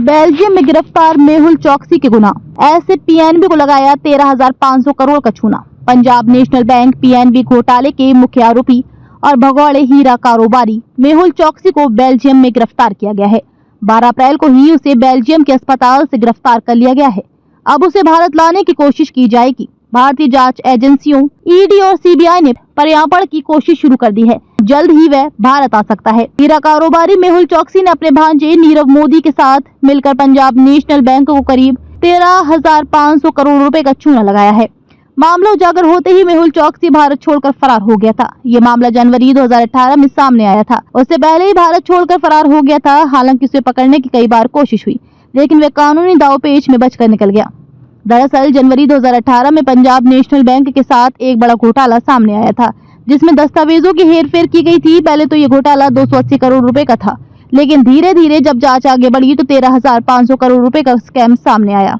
Belgium में गिरफ्तार मेहुल चौकसी के गुनाह। ऐसे पीएनबी को लगाया 13,500 करोड़ का चूना। पंजाब नेशनल बैंक पीएनबी घोटाले के मुख्य आरोपी और भगौड़े हीरा कारोबारी मेहुल चौकसी को बेल्जियम में गिरफ्तार किया गया है। 12 अप्रैल को ही उसे बेल्जियम के अस्पताल से गिरफ्तार कर लिया गया है। अब उसे भारत लाने की कोशिश की जाएगी। भारतीय जांच एजेंसियों ईडी और सीबीआई ने पर्यावरण की कोशिश शुरू कर दी है। जल्द ही वह भारत आ सकता है। हीरा कारोबारी मेहुल चौकसी ने अपने भांजे नीरव मोदी के साथ मिलकर पंजाब नेशनल बैंक को करीब 13,500 करोड़ रुपए का चूना लगाया है। मामला उजागर होते ही मेहुल चौकसी भारत छोड़कर फरार हो गया था। ये मामला जनवरी 2018 में सामने आया था। उससे पहले ही भारत छोड़कर फरार हो गया था। हालांकि उसे पकड़ने की कई बार कोशिश हुई, लेकिन वह कानूनी दांवपेच में बचकर निकल गया। दरअसल जनवरी 2018 में पंजाब नेशनल बैंक के साथ एक बड़ा घोटाला सामने आया था, जिसमें दस्तावेजों की हेरफेर की गई थी। पहले तो ये घोटाला 280 करोड़ रुपए का था, लेकिन धीरे धीरे जब जांच आगे बढ़ी तो 13,500 करोड़ रुपए का स्कैम सामने आया।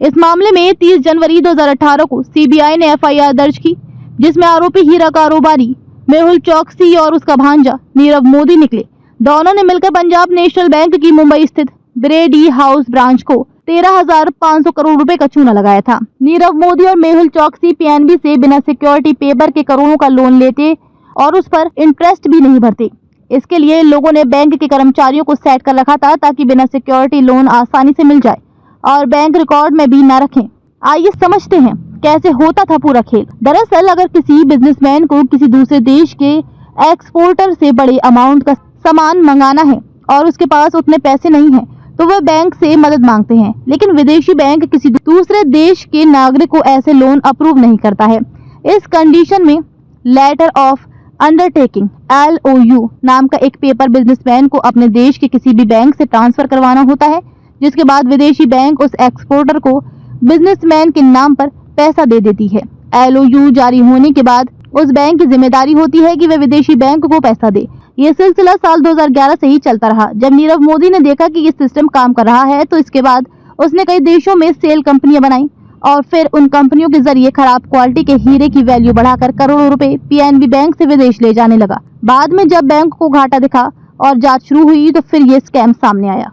इस मामले में 30 जनवरी 2018 को सीबीआई ने एफआईआर दर्ज की, जिसमें आरोपी हीरा कारोबारी मेहुल चौकसी और उसका भांजा नीरव मोदी निकले। दोनों ने मिलकर पंजाब नेशनल बैंक की मुंबई स्थित ब्रेडी हाउस ब्रांच को 13,500 करोड़ रुपए का चूना लगाया था। नीरव मोदी और मेहुल चौकसी पीएनबी से बिना सिक्योरिटी पेपर के करोड़ों का लोन लेते और उस पर इंटरेस्ट भी नहीं भरते। इसके लिए लोगों ने बैंक के कर्मचारियों को सेट कर रखा था ताकि बिना सिक्योरिटी लोन आसानी से मिल जाए और बैंक रिकॉर्ड में भी न रखें। आइए समझते हैं कैसे होता था पूरा खेल। दरअसल अगर किसी बिजनेसमैन को किसी दूसरे देश के एक्सपोर्टर से बड़े अमाउंट का सामान मंगाना है और उसके पास उतने पैसे नहीं हैं, तो वह बैंक से मदद मांगते हैं। लेकिन विदेशी बैंक किसी दूसरे देश के नागरिक को ऐसे लोन अप्रूव नहीं करता है। इस कंडीशन में लेटर ऑफ अंडरटेकिंग LOU नाम का एक पेपर बिजनेसमैन को अपने देश के किसी भी बैंक से ट्रांसफर करवाना होता है, जिसके बाद विदेशी बैंक उस एक्सपोर्टर को बिजनेसमैन के नाम पर पैसा दे देती है। LOU जारी होने के बाद उस बैंक की जिम्मेदारी होती है कि वह विदेशी बैंक को पैसा दे। ये सिलसिला साल 2011 से ही चलता रहा। जब नीरव मोदी ने देखा कि ये सिस्टम काम कर रहा है, तो इसके बाद उसने कई देशों में सेल कंपनियां बनाई और फिर उन कंपनियों के जरिए खराब क्वालिटी के हीरे की वैल्यू बढ़ाकर करोड़ों रुपए पीएनबी बैंक से विदेश ले जाने लगा। बाद में जब बैंक को घाटा दिखा और जांच शुरू हुई तो फिर ये स्कैम सामने आया।